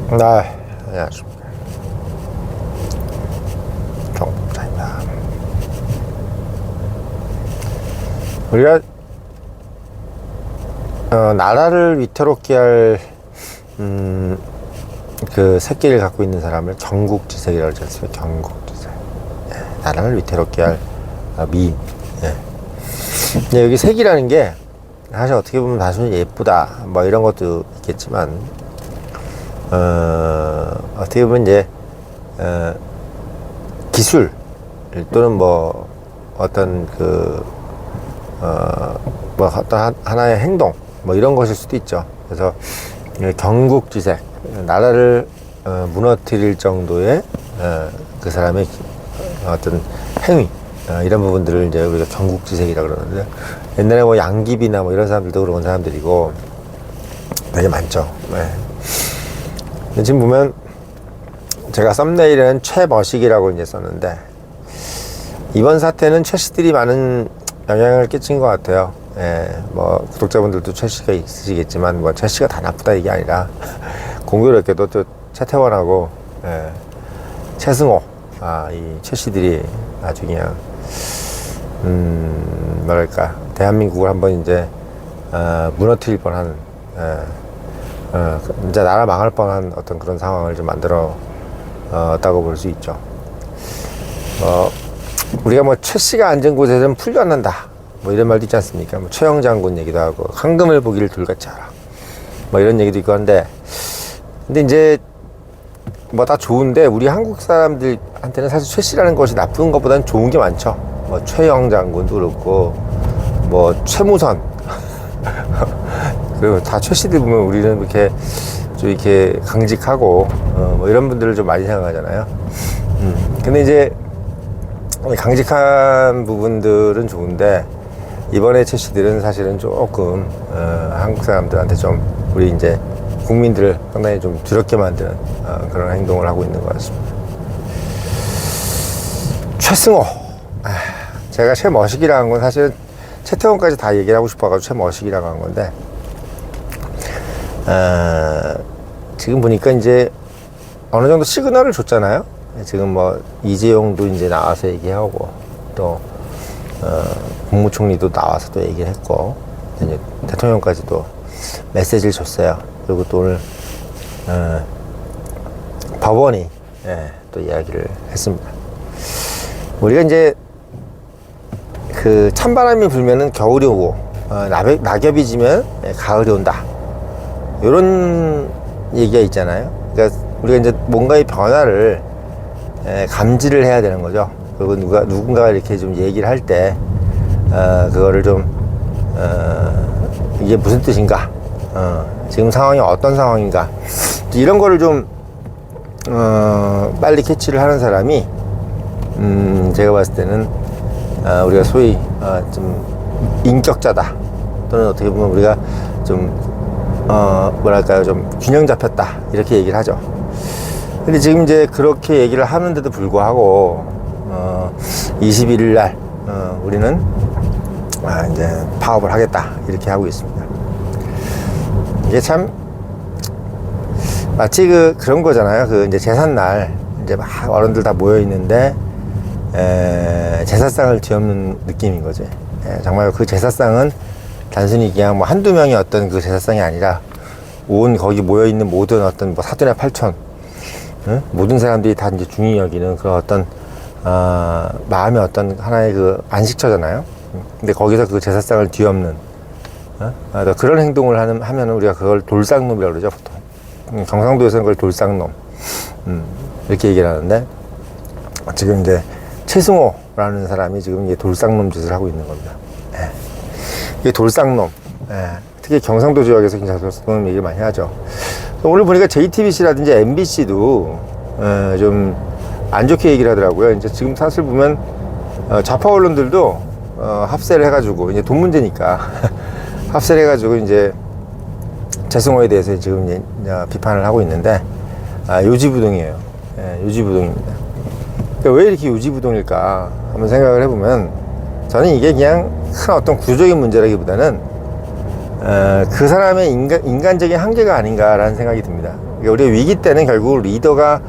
안녕하십니까. 정복자입니다. 우리가 나라를 위태롭게 할 그 새끼를 갖고 있는 사람을 경국지색이라고 하지 않습니까? 경국지색. 예, 나라를 위태롭게 할 미인. 예. 근데 여기 색이라는 게 사실 어떻게 보면 단순히 예쁘다 뭐 이런 것도 있겠지만 어떻게 보면 이제 기술 또는 뭐 어떤 뭐 어떤 하나의 행동 뭐 이런 것일 수도 있죠. 그래서 경국지색, 나라를 무너뜨릴 정도의 그 사람의 어떤 행위, 이런 부분들을 이제 우리가 경국지색이라고 그러는데, 옛날에 뭐 양귀비나 뭐 이런 사람들도 그런 사람들이고 되게 많죠. 네. 지금 보면 제가 썸네일에는 최머식이라고 이제 썼는데, 이번 사태는 최 씨들이 많은 영향을 끼친 것 같아요. 예, 뭐 구독자분들도 최 씨가 있으시겠지만 뭐 최 씨가 다 나쁘다 이게 아니라 공교롭게도 또 최태원하고 최승호 이 최 씨들이 아주 그냥 뭐랄까 대한민국을 한번 이제 무너뜨릴 뻔한 이제 나라 망할 뻔한 어떤 그런 상황을 좀 만들어 었다고 볼 수 있죠. 우리가 뭐 최 씨가 앉은 곳에서는 풀도 안 난다 뭐 이런 말도 있지 않습니까? 뭐 최영 장군 얘기도 하고 황금을 보기를 둘같이 하라 뭐 이런 얘기도 있고 한데, 근데 이제 뭐 다 좋은데 우리 한국 사람들한테는 사실 최 씨라는 것이 나쁜 것보다는 좋은 게 많죠. 뭐 최영 장군도 그렇고 뭐 최무선 그리고 다 최 씨들 보면 우리는 이렇게 좀 이렇게 강직하고 뭐 이런 분들을 좀 많이 생각하잖아요. 근데 이제 강직한 부분들은 좋은데 이번에 최 씨들은 사실은 조금 한국 사람들한테 좀 우리 이제 국민들을 상당히 좀 두렵게 만드는 그런 행동을 하고 있는 것 같습니다. 최승호, 제가 최머식이라고 한 건 사실은 최태원까지 다 얘기를 하고 싶어가지고 최머식이라고 한 건데, 지금 보니까 이제 어느 정도 시그널을 줬잖아요. 지금 뭐 이재용도 이제 나와서 얘기하고 또 국무총리도 나와서 또 얘기를 했고 이제 대통령까지도 메시지를 줬어요. 그리고 또 오늘 법원이 또 이야기를 했습니다. 우리가 이제 그 찬바람이 불면은 겨울이 오고 낙엽이 지면 가을이 온다 이런 얘기가 있잖아요. 그러니까 우리가 이제 뭔가의 변화를 감지를 해야 되는 거죠. 그리고 누군가가 이렇게 좀 얘기를 할 때 그거를 좀 이게 무슨 뜻인가, 지금 상황이 어떤 상황인가, 이런 거를 좀 빨리 캐치를 하는 사람이 제가 봤을 때는 우리가 소위 좀 인격자다, 또는 어떻게 보면 우리가 좀 뭐랄까요, 좀 균형 잡혔다 이렇게 얘기를 하죠. 근데 지금 이제 그렇게 얘기를 하는데도 불구하고 21일 날 우리는 이제 파업을 하겠다 이렇게 하고 있습니다. 이게 참 마치 그런 거잖아요. 이제 제삿날 이제 막 어른들 다 모여 있는데 제사상을 뒤엎는 느낌인 거지. 정말 그 제사상은 단순히 그냥 뭐 한두 명이 어떤 그 제사상이 아니라 온 거기 모여 있는 모든 어떤 뭐 사돈의 팔촌, 모든 사람들이 다 이제 중히 여기는 그 어떤 마음의 어떤 하나의 그 안식처잖아요. 근데 거기서 그 제사상을 뒤엎는 그런 행동을 하면 우리가 그걸 돌상놈이라고 그러죠, 보통. 경상도에서는 그걸 돌상놈 이렇게 얘기를 하는데, 지금 이제 최승호라는 사람이 지금 이게 돌상놈 짓을 하고 있는 겁니다. 이게 돌상놈, 특히 경상도 지역에서 굉장히 돌상놈 얘기를 많이 하죠. 오늘 보니까 JTBC라든지 MBC도 좀 안 좋게 얘기를 하더라고요. 이제 지금 사실 보면 좌파 언론들도 합세를 해가지고, 이제 돈 문제니까 합세를 해가지고 이제 최승호에 대해서 지금 이제 비판을 하고 있는데, 요지부동이에요. 요지부동입니다. 그러니까 왜 이렇게 요지부동일까 한번 생각을 해보면, 저는 이게 그냥 큰 어떤 구조적인 문제라기보다는 그 사람의 인간적인 한계가 아닌가라는 생각이 듭니다. 그러니까 우리가 위기 때는 결국 리더가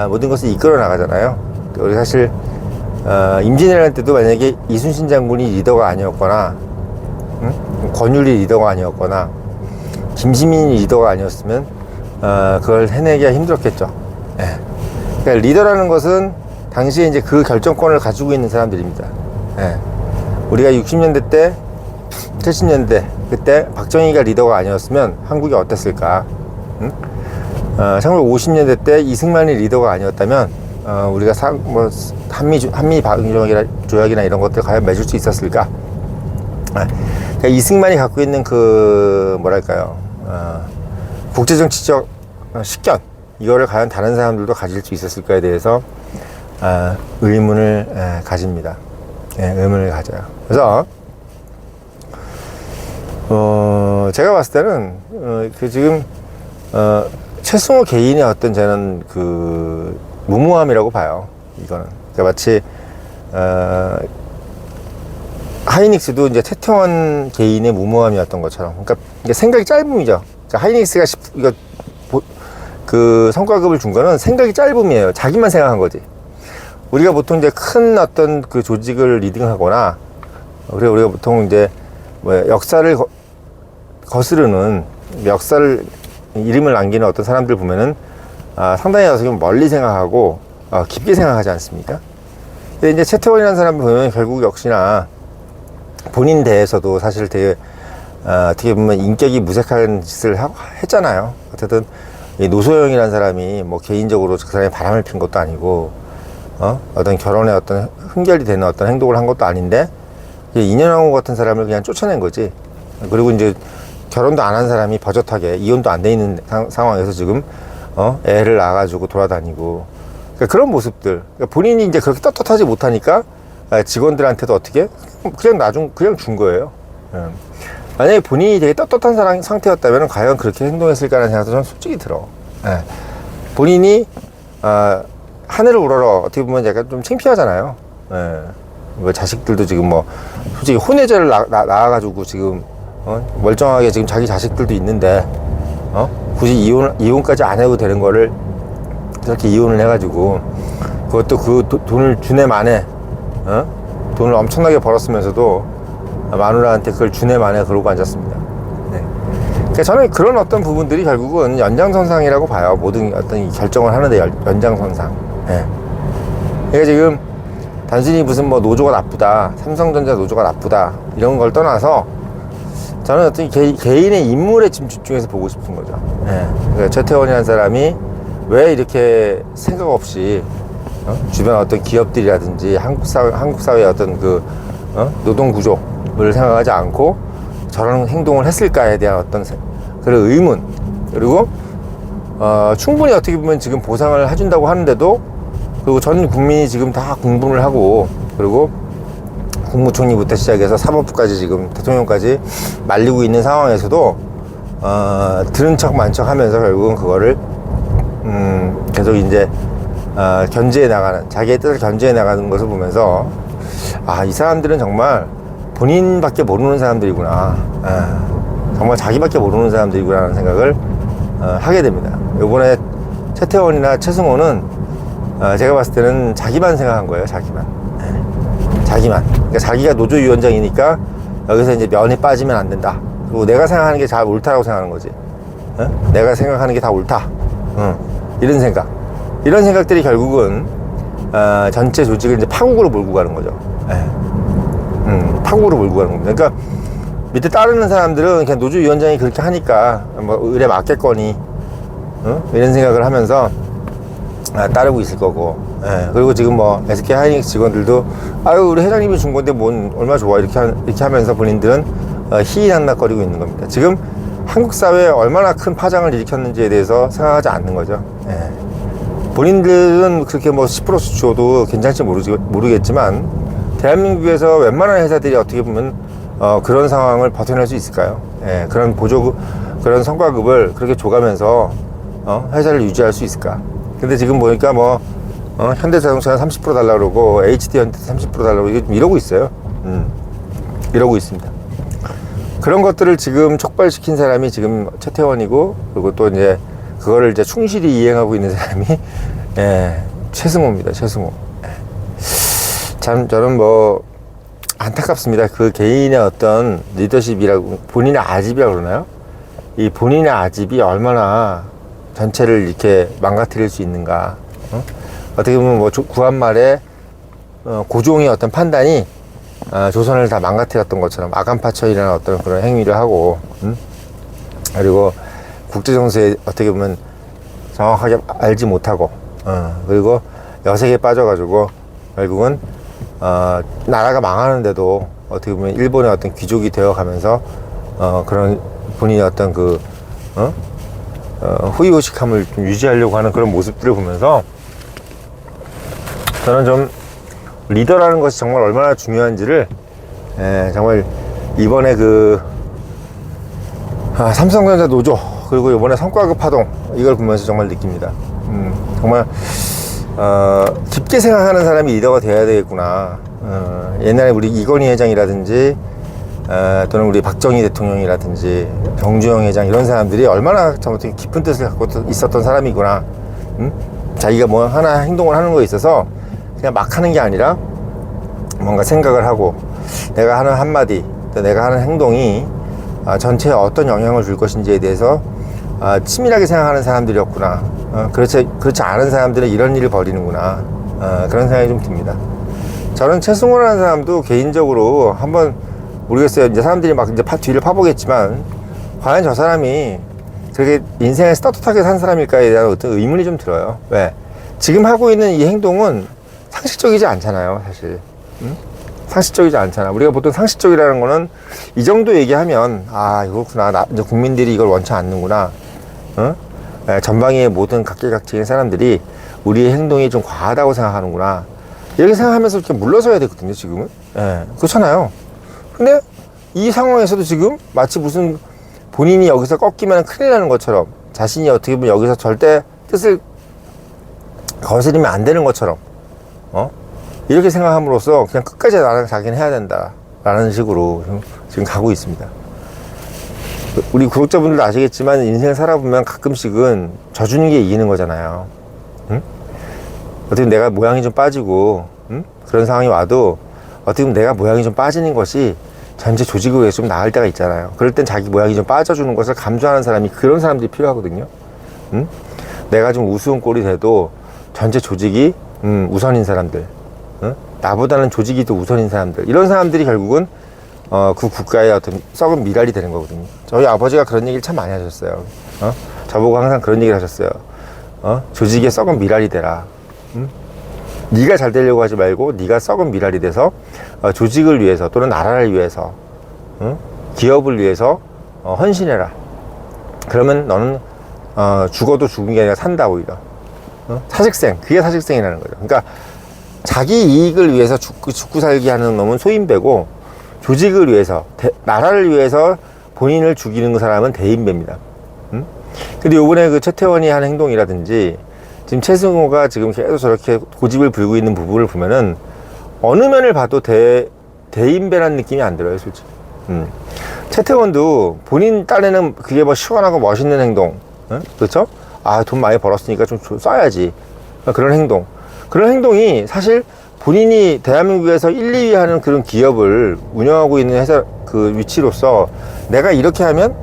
모든 것을 이끌어 나가잖아요. 우리 사실 임진왜란 때도 만약에 이순신 장군이 리더가 아니었거나, 권율이 리더가 아니었거나, 김시민이 리더가 아니었으면 그걸 해내기가 힘들었겠죠. 예. 그러니까 리더라는 것은 당시에 이제 그 결정권을 가지고 있는 사람들입니다. 예. 우리가 60년대 때, 70년대 그때 박정희가 리더가 아니었으면 한국이 어땠을까? 1950년대 때 이승만이 리더가 아니었다면 우리가 한미 조약이나 이런 것들 과연 맺을 수 있었을까? 그러니까 이승만이 갖고 있는 그 뭐랄까요, 국제정치적 식견, 이거를 과연 다른 사람들도 가질 수 있었을까에 대해서 의문을 가집니다. 예, 의문을 가져요. 그래서 제가 봤을 때는 지금 최승호 개인의 어떤 저는 그 무모함이라고 봐요. 이거는 그러니까 마치 하이닉스도 이제 태태원 개인의 무모함이었던 것처럼, 그러니까 이게 생각이 짧음이죠. 그러니까 하이닉스가 이거 그 성과급을 준 거는 생각이 짧음이에요. 자기만 생각한 거지. 우리가 보통 이제 큰 어떤 그 조직을 리딩하거나, 우리가 보통 이제 뭐 역사를 거스르는, 역사를 이름을 남기는 어떤 사람들 보면은 상당히 어떻게 보면 멀리 생각하고 깊게 생각하지 않습니까? 근데 이제 최태원이라는 사람을 보면 결국 역시나 본인 대해서도 사실 되게 어떻게 보면 인격이 무색한 짓을 했잖아요. 어쨌든 이 노소영이라는 사람이 뭐 개인적으로 그 사람이 바람을 핀 것도 아니고 어떤 결혼에 어떤 흠결이 되는 어떤 행동을 한 것도 아닌데 인연왕후 같은 사람을 그냥 쫓아낸 거지. 그리고 이제 결혼도 안 한 사람이 버젓하게 이혼도 안 돼 있는 상황에서 지금 애를 낳아가지고 돌아다니고, 그러니까 그런 모습들. 그러니까 본인이 이제 그렇게 떳떳하지 못하니까 직원들한테도 어떻게 그냥 준 거예요. 만약에 본인이 되게 떳떳한 상태였다면 과연 그렇게 행동했을까라는 생각도 저는 솔직히 들어. 본인이 하늘을 우러러 어떻게 보면 약간 좀 창피하잖아요. 뭐 자식들도 지금 뭐 솔직히 혼외자를 낳아가지고 지금 멀쩡하게 지금 자기 자식들도 있는데 굳이 이혼까지 안 해도 되는 거를 저렇게 이혼을 해가지고, 그것도 그 돈을 주네 만에 돈을 엄청나게 벌었으면서도 마누라한테 그걸 주네 만에 그러고 앉았습니다. 네. 그러니까 저는 그런 어떤 부분들이 결국은 연장선상이라고 봐요. 모든 어떤 결정을 하는데 연장선상. 네. 그러니까 지금 단순히 무슨 뭐 노조가 나쁘다, 삼성전자 노조가 나쁘다 이런 걸 떠나서 저는 어떤 개인의 인물에 지금 집중해서 보고 싶은 거죠. 네. 그러니까 최태원이라는 사람이 왜 이렇게 생각 없이 주변 어떤 기업들이라든지 한국 사회의 어떤 그 노동 구조를 생각하지 않고 저런 행동을 했을까에 대한 어떤 그런 의문, 그리고 충분히 어떻게 보면 지금 보상을 해준다고 하는데도, 그리고 전 국민이 지금 다 공분을 하고, 그리고 국무총리부터 시작해서 사법부까지 지금 대통령까지 말리고 있는 상황에서도 들은 척 만 척 하면서 결국은 그거를 계속 이제 견제해 나가는, 자기의 뜻을 견제해 나가는 것을 보면서 이 사람들은 정말 본인밖에 모르는 사람들이구나, 정말 자기밖에 모르는 사람들이구나 하는 생각을 하게 됩니다. 요번에 최태원이나 최승호는 제가 봤을 때는 자기만 생각한 거예요. 자기만. 그러니까 자기가 노조위원장이니까 여기서 이제 면이 빠지면 안 된다. 그리고 내가 생각하는 게 잘 옳다라고 생각하는 거지. 내가 생각하는 게 다 옳다. 이런 생각들이 결국은 전체 조직을 이제 파국으로 몰고 가는 거죠. 파국으로 몰고 가는 겁니다. 그러니까 밑에 따르는 사람들은 그냥 노조위원장이 그렇게 하니까 뭐 의뢰 맞겠거니 이런 생각을 하면서 따르고 있을 거고. 그리고 지금 뭐 SK 하이닉스 직원들도 우리 회장님이 준 건데 뭔 얼마나 좋아 이렇게 하면서 본인들은 희희낙낙거리고 있는 겁니다. 지금 한국 사회에 얼마나 큰 파장을 일으켰는지에 대해서 생각하지 않는 거죠. 본인들은 그렇게 뭐 10%씩 줘도 괜찮을지 모르겠지만 대한민국에서 웬만한 회사들이 어떻게 보면 그런 상황을 버텨낼 수 있을까요? 그런 그런 성과급을 그렇게 줘가면서 회사를 유지할 수 있을까? 근데 지금 보니까 뭐 현대자동차는 30% 달라고 그러고 HD한테 30% 달라고 이러고 있어요. 이러고 있습니다. 그런 것들을 지금 촉발시킨 사람이 지금 최태원이고, 그리고 또 이제 그거를 이제 충실히 이행하고 있는 사람이 예, 최승호입니다. 최승호. 예. 참 저는 뭐 안타깝습니다. 그 개인의 어떤 리더십이라고, 본인의 아집이라고 그러나요? 이 본인의 아집이 얼마나 전체를 이렇게 망가뜨릴 수 있는가. 어떻게 보면 뭐 구한말에 고종의 어떤 판단이 조선을 다 망가뜨렸던 것처럼 아간파천이라는 어떤 그런 행위를 하고, 그리고 국제정세에 어떻게 보면 정확하게 알지 못하고, 그리고 여색에 빠져가지고 결국은 나라가 망하는데도 어떻게 보면 일본의 어떤 귀족이 되어가면서 그런 본인의 어떤 그 후이오식함을 좀 유지하려고 하는 그런 모습들을 보면서 저는 좀 리더라는 것이 정말 얼마나 중요한지를 정말 이번에 그 삼성전자 노조, 그리고 이번에 성과급 파동, 이걸 보면서 정말 느낍니다. 정말 깊게 생각하는 사람이 리더가 돼야 되겠구나. 옛날에 우리 이건희 회장이라든지 또는 우리 박정희 대통령이라든지 정주영 회장, 이런 사람들이 얼마나 잘못된 깊은 뜻을 갖고 있었던 사람이구나. 자기가 뭐 하나 행동을 하는 거에 있어서 그냥 막 하는 게 아니라 뭔가 생각을 하고, 내가 하는 한마디, 또 내가 하는 행동이 전체에 어떤 영향을 줄 것인지에 대해서 치밀하게 생각하는 사람들이었구나. 그렇지 않은 사람들은 이런 일을 벌이는구나. 그런 생각이 좀 듭니다. 저는 최승호라는 사람도 개인적으로 한번 모르겠어요. 이제 사람들이 막 이제 뒤를 파보겠지만, 과연 저 사람이 그렇게 인생을 떳떳하게 산 사람일까에 대한 어떤 의문이 좀 들어요. 왜? 지금 하고 있는 이 행동은 상식적이지 않잖아요, 사실. 상식적이지 않잖아. 우리가 보통 상식적이라는 거는 이 정도 얘기하면, 이거구나. 이제 국민들이 이걸 원치 않는구나. 전방위의 모든 각계각층의 사람들이 우리의 행동이 좀 과하다고 생각하는구나. 이렇게 생각하면서 이렇게 물러서야 되거든요, 지금은. 그렇잖아요. 근데 이 상황에서도 지금 마치 무슨 본인이 여기서 꺾이면 큰일 나는 것처럼, 자신이 어떻게 보면 여기서 절대 뜻을 거스르면 안 되는 것처럼, 이렇게 생각함으로써 그냥 끝까지 나랑 자기는 해야 된다 라는 식으로 지금 가고 있습니다. 우리 구독자분들도 아시겠지만, 인생 살아보면 가끔씩은 져주는 게 이기는 거잖아요. 어떻게 내가 모양이 좀 빠지고 그런 상황이 와도 어떻게 보면 내가 모양이 좀 빠지는 것이 전체 조직을 위해서 좀 나을 때가 있잖아요. 그럴 땐 자기 모양이 좀 빠져주는 것을 감수하는 사람이, 그런 사람들이 필요하거든요. 내가 좀 우스운 꼴이 돼도 전체 조직이 우선인 사람들, 나보다는 조직이 더 우선인 사람들, 이런 사람들이 결국은 그 국가의 어떤 썩은 미랄이 되는 거거든요. 저희 아버지가 그런 얘기를 참 많이 하셨어요. 저보고 항상 그런 얘기를 하셨어요. 조직의 썩은 미랄이 되라. 네가 잘 되려고 하지 말고 네가 썩은 미랄이 돼서 조직을 위해서, 또는 나라를 위해서, 기업을 위해서 헌신해라. 그러면 너는 죽어도 죽은 게 아니라 산다, 오히려. 사직생, 그게 사직생이라는 거죠. 그러니까 자기 이익을 위해서 죽고 살기 하는 놈은 소인배고, 조직을 위해서, 나라를 위해서 본인을 죽이는 사람은 대인배입니다. 근데 요번에 그 최태원이 한 행동이라든지, 지금 최승호가 지금 계속 저렇게 고집을 부리고 있는 부분을 보면은 어느 면을 봐도 대인배라는 느낌이 안 들어요, 솔직히. 최태원도 본인 딴에는 그게 뭐 시원하고 멋있는 행동, 그렇죠? 돈 많이 벌었으니까 좀 써야지. 그런 행동. 그런 행동이 사실 본인이 대한민국에서 1, 2위 하는 그런 기업을 운영하고 있는 회사 그 위치로서, 내가 이렇게 하면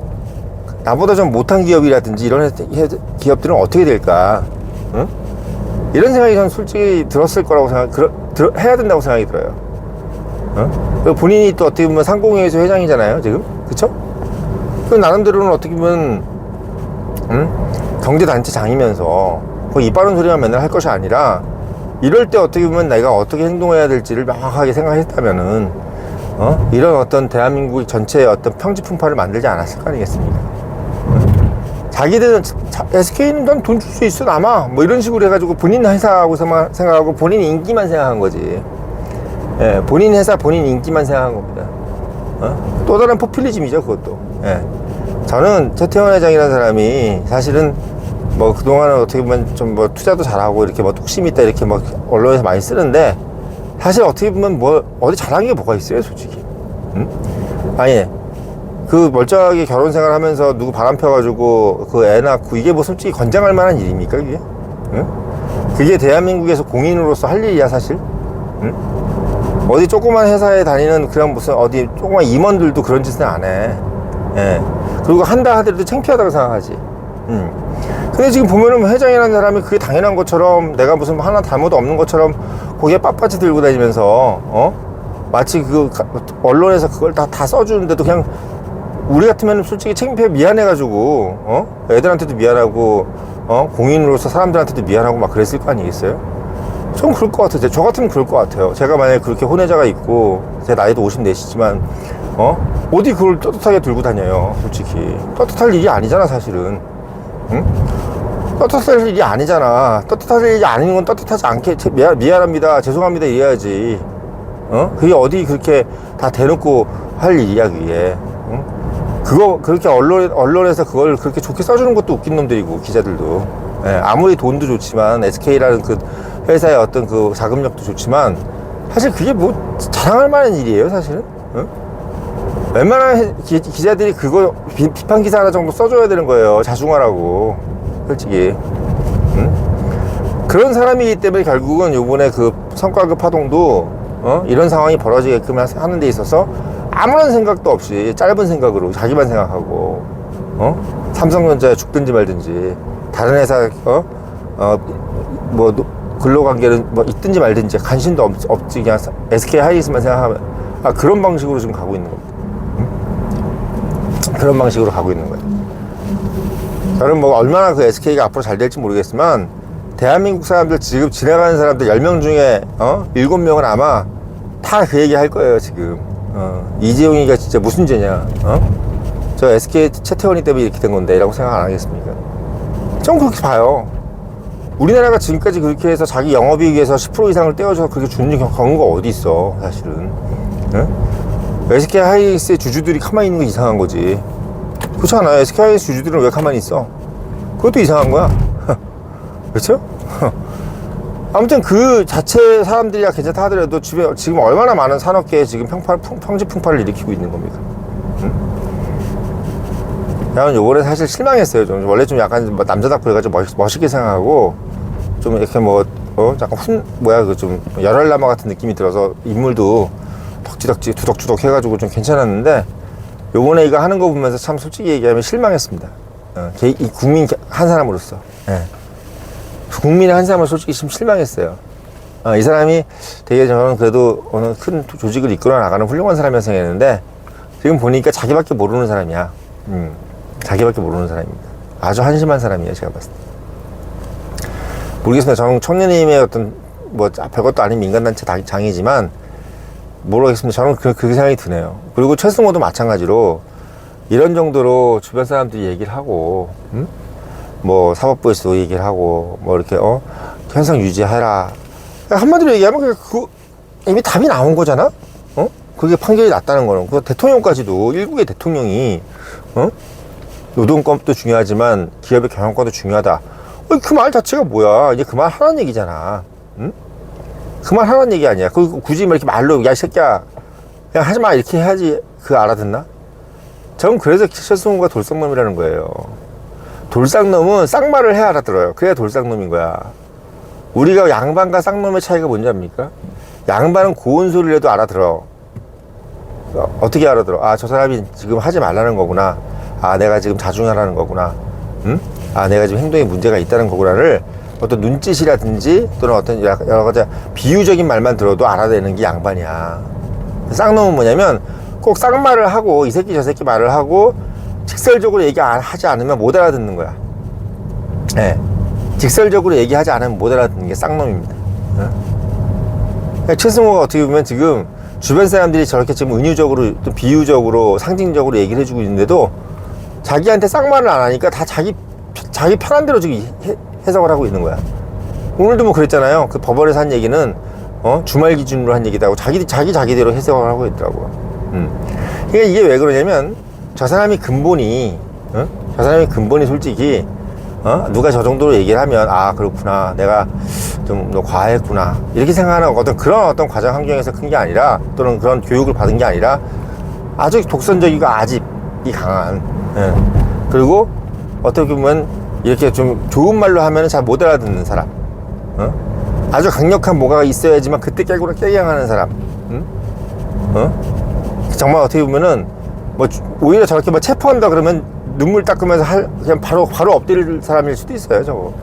나보다 좀 못한 기업이라든지 이런 기업들은 어떻게 될까? 이런 생각이 전 솔직히 들었을 거라고 해야 된다고 생각이 들어요. 본인이 또 어떻게 보면 상공회의소 회장이잖아요, 지금. 그쵸? 그 나름대로는 어떻게 보면, 경제단체장이면서 거기 입 바른 소리만 맨날 할 것이 아니라, 이럴 때 어떻게 보면 내가 어떻게 행동해야 될지를 명확하게 생각했다면은, 이런 어떤 대한민국 전체의 어떤 평지풍파를 만들지 않았을 거 아니겠습니까? 자기들은 SK는 난 돈 줄 수 있어, 남아, 뭐 이런 식으로 해가지고 본인 회사하고 생각하고 본인 인기만 생각한 거지. 본인 회사, 본인 인기만 생각한 겁니다. 또 다른 포퓰리즘이죠, 그것도. 저는 최태원 회장이라는 사람이 사실은 뭐 그동안은 어떻게 보면 좀 뭐 투자도 잘하고 이렇게 뭐 뚝심 있다 이렇게 뭐 언론에서 많이 쓰는데, 사실 어떻게 보면 뭐 어디 잘한 게 뭐가 있어요, 솔직히. 아니, 그 멀쩡하게 결혼 생활 하면서 누구 바람 펴가지고 그 애 낳고 이게 뭐 솔직히 권장할 만한 일입니까, 그게? 응? 그게 대한민국에서 공인으로서 할 일이야, 사실? 응? 어디 조그만 회사에 다니는 그냥 무슨 어디 조그만 임원들도 그런 짓은 안 해. 예. 그리고 한다 하더라도 창피하다고 생각하지. 근데 지금 보면은 회장이라는 사람이 그게 당연한 것처럼 내가 무슨 하나 잘못 없는 것처럼 고개 빳빳이 들고 다니면서 마치 그 언론에서 그걸 다 써주는데도 그냥 우리 같으면 솔직히 창피해 미안해가지고 애들한테도 미안하고 공인으로서 사람들한테도 미안하고 막 그랬을 거 아니겠어요? 전 그럴 것 같아요. 저 같으면 그럴 것 같아요. 제가 만약에 그렇게 혼외자가 있고 제 나이도 54시지만 어디 그걸 떳떳하게 들고 다녀요. 솔직히 떳떳할 일이 아니잖아, 사실은. 응? 떳떳할 일이 아니잖아. 떳떳할 일이 아닌 건 떳떳하지 않게 미안합니다, 죄송합니다 이래야지. 그게 어디 그렇게 다 대놓고 할 일이야, 그게. 응? 그거 그렇게 언론에서 그걸 그렇게 좋게 써주는 것도 웃긴 놈들이고, 기자들도. 예, 아무리 돈도 좋지만 SK라는 그 회사의 어떤 그 자금력도 좋지만 사실 그게 뭐 자랑할 만한 일이에요, 사실은. 응? 웬만한 기자들이 그거 비판 기사 하나 정도 써줘야 되는 거예요, 자중하라고. 솔직히. 응? 그런 사람이기 때문에 결국은 요번에 그 성과급 파동도 이런 상황이 벌어지게끔 하는 데 있어서 아무런 생각도 없이 짧은 생각으로 자기만 생각하고 삼성전자에 죽든지 말든지 다른 회사 뭐 근로관계는 뭐 있든지 말든지 관심도 없지, 그냥 SK 하이닉스만 생각하면 그런 방식으로 지금 가고 있는 겁니다. 그런 방식으로 가고 있는 거예요. 저는 뭐 얼마나 그 SK가 앞으로 잘 될지 모르겠지만 대한민국 사람들, 지금 지나가는 사람들 10명 중에 7명은 아마 다 그 얘기 할 거예요, 지금. 이재용이가 진짜 무슨 죄냐, 저 SK 최태원이 때문에 이렇게 된 건데 라고 생각 안 하겠습니까? 전 그렇게 봐요. 우리나라가 지금까지 그렇게 해서 자기 영업이익에서 10% 이상을 떼어줘서 그렇게 주는 경우가 어디 있어, 사실은. SK 하이닉스의 주주들이 가만히 있는 거 이상한 거지. 그렇지 않아요? SK 하이닉스 주주들은 왜 가만히 있어? 그것도 이상한 거야. 그렇죠? 아무튼 그 자체 사람들이야 괜찮다 하더라도 지금 얼마나 많은 산업계에 지금 평지풍파를 일으키고 있는 겁니까? 저는 요번에 사실 실망했어요. 좀 원래 좀 약간 뭐 남자답고 해가지고 멋있게 생각하고 좀 이렇게 뭐 약간 그 좀 열혈남아 같은 느낌이 들어서 인물도 덕지덕지 두덕두덕 해가지고 좀 괜찮았는데 요번에 이거 하는 거 보면서 참 솔직히 얘기하면 실망했습니다. 이 국민 한 사람으로서. 국민의 한 사람을 솔직히 좀 실망했어요. 이 사람이 되게 저는 그래도 어느 큰 조직을 이끌어 나가는 훌륭한 사람이라고 생각했는데 지금 보니까 자기밖에 모르는 사람이야. 자기밖에 모르는 사람입니다. 아주 한심한 사람이에요, 제가 봤을 때. 모르겠습니다. 저는 청년님의 어떤 뭐 별것도 아닌 민간단체 장이지만 모르겠습니다. 저는 그렇게 생각이 드네요. 그리고 최승호도 마찬가지로 이런 정도로 주변 사람들이 얘기를 하고 뭐 사법부에서도 얘기를 하고 뭐 이렇게 현상 유지해라, 한마디로 얘기하면 그거 이미 답이 나온 거잖아. 그게 판결이 났다는 거는 그 대통령까지도, 일국의 대통령이 노동권도 중요하지만 기업의 경영권도 중요하다. 그 말 자체가 뭐야? 이제 그 말 하라는 얘기잖아. 그 말 하라는 얘기 아니야. 굳이 뭐 이렇게 말로 야 이 새끼야 그냥 하지 마 이렇게 해야지 그 알아듣나? 저는 그래서 최승호가 돌상놈이라는 거예요. 돌상놈은 쌍말을 해야 알아들어요. 그래야 돌상놈인 거야. 우리가 양반과 쌍놈의 차이가 뭔지 압니까? 양반은 고운 소리를 해도 알아들어. 어떻게 알아들어? 저 사람이 지금 하지 말라는 거구나. 내가 지금 자중하라는 거구나. 내가 지금 행동에 문제가 있다는 거구나를 어떤 눈짓이라든지 또는 어떤 여러 가지 비유적인 말만 들어도 알아내는 게 양반이야. 쌍놈은 뭐냐면 꼭 쌍말을 하고 이 새끼 저 새끼 말을 하고 직설적으로 얘기하지 않으면 못 알아듣는 거야. 직설적으로 얘기하지 않으면 못 알아듣는 게 쌍놈입니다. 그러니까 최승호가 어떻게 보면 지금 주변 사람들이 저렇게 지금 은유적으로 또 비유적으로 상징적으로 얘기를 해주고 있는데도 자기한테 쌍말을 안 하니까 다 자기 편한 대로 지금 해석을 하고 있는 거야. 오늘도 뭐 그랬잖아요. 그 법원에서 한 얘기는 주말 기준으로 한 얘기다 하고 자기대로 해석을 하고 있더라고요. 그러니까 이게 왜 그러냐면 저 사람이 근본이 솔직히 누가 저 정도로 얘기를 하면 그렇구나, 내가 좀 과했구나 이렇게 생각하는 그런 어떤 과정 환경에서 큰 게 아니라 또는 그런 교육을 받은 게 아니라 아주 독선적이고 아집 강한. 예. 그리고 어떻게 보면 이렇게 좀 좋은 말로 하면 잘 못 알아듣는 사람. 아주 강력한 뭐가 있어야지만 그때 깨갱하는 사람. 정말 어떻게 보면은 뭐 오히려 저렇게 뭐 체포한다 그러면 눈물 닦으면서 그냥 바로 엎드릴 사람일 수도 있어요, 저거.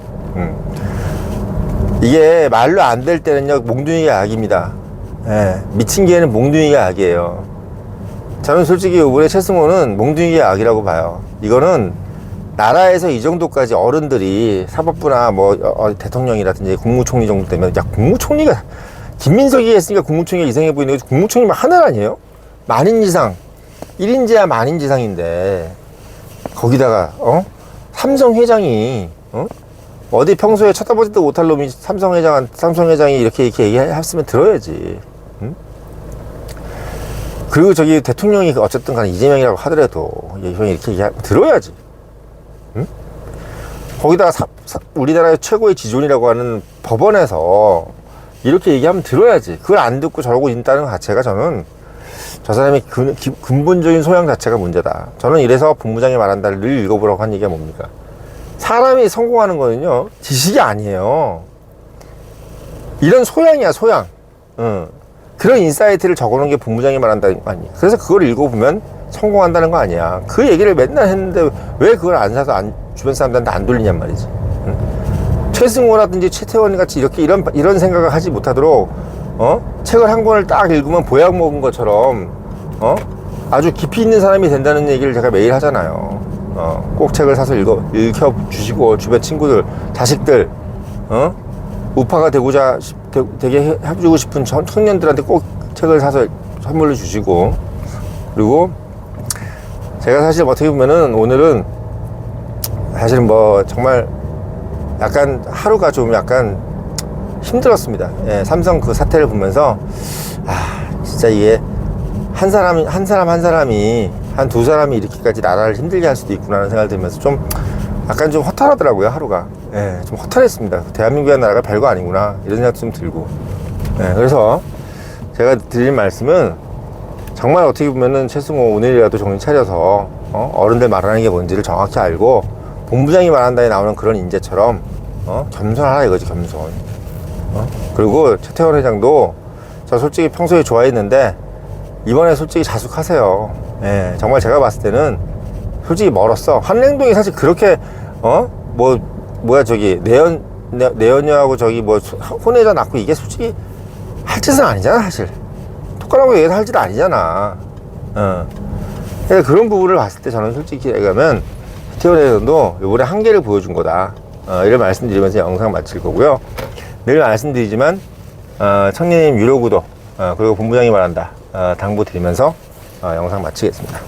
이게 말로 안 될 때는요, 몽둥이가 약입니다. 예, 미친 개는 몽둥이가 약이에요. 저는 솔직히 이번에 최승호는 몽둥이가 약이라고 봐요. 이거는 나라에서 이 정도까지 어른들이 사법부나 뭐 대통령이라든지 국무총리 정도 되면, 야, 국무총리가 김민석이 했으니까 국무총리가 이상해 보이는데 국무총리만 하나 아니에요? 만인지상 1인지야 만인지상인데 거기다가 삼성 회장이 어디 평소에 쳐다보지도 못할 놈이 삼성 회장이 이렇게 얘기했으면 들어야지. 응? 그리고 저기 대통령이 어쨌든 간에 이재명이라고 하더라도 형이 이렇게 얘기하면 들어야지. 응? 거기다가 우리나라의 최고의 지존이라고 하는 법원에서 이렇게 얘기하면 들어야지. 그걸 안 듣고 저러고 있다는 것 자체가 저는 저 사람의 근본적인 소양 자체가 문제다. 저는 이래서 본부장이 말한다를 늘 읽어보라고 한 얘기가 뭡니까? 사람이 성공하는 거는요, 지식이 아니에요. 이런 소양이야, 소양. 그런 인사이트를 적어놓은 게 본부장이 말한다는 거 아니야. 그래서 그걸 읽어보면 성공한다는 거 아니야. 그 얘기를 맨날 했는데 왜 그걸 안 사서 주변 사람들한테 안 돌리냔 말이지. 최승호라든지 최태원 같이 이런 생각을 하지 못하도록, 책을 한 권을 딱 읽으면 보약 먹은 것처럼, 아주 깊이 있는 사람이 된다는 얘기를 제가 매일 하잖아요. 꼭 책을 사서 읽혀주시고, 주변 친구들, 자식들, 우파가 되게 해주고 싶은 청년들한테 꼭 책을 사서 선물로 주시고, 그리고 제가 사실 어떻게 보면은 오늘은 사실 뭐 정말 약간 하루가 좀 약간 힘들었습니다. 예, 삼성 그 사태를 보면서 진짜 이게 한 사람이 한 두 사람이 이렇게까지 나라를 힘들게 할 수도 있구나 하는 생각이 들면서 좀 약간 좀 허탈하더라고요, 하루가. 예, 좀 허탈했습니다. 대한민국의 나라가 별거 아니구나 이런 생각도 좀 들고. 예, 그래서 제가 드릴 말씀은 정말 어떻게 보면은 최승호 오늘이라도 정신 차려서 어른들 말하는 게 뭔지를 정확히 알고 본부장이 말한다에 나오는 그런 인재처럼 겸손하라 이거지, 겸손. 그리고 최태원 회장도 저 솔직히 평소에 좋아했는데 이번에 솔직히 자숙하세요. 예, 정말 제가 봤을 때는 솔직히 멀었어. 한랭동이 사실 그렇게 뭐야 저기 내연녀하고 저기 뭐 혼외자 낳고 이게 솔직히 할 짓은 아니잖아, 사실. 톡가라고 얘기해서 할 짓 아니잖아. 그러니까 그런 부분을 봤을 때 저는 솔직히 얘기하면 최태원 회장도 이번에 한계를 보여준 거다. 이런 말씀드리면서 영상 마칠 거고요. 늘 말씀드리지만 청년님 유료 구독, 그리고 본부장이 말한다 당부 드리면서 영상 마치겠습니다.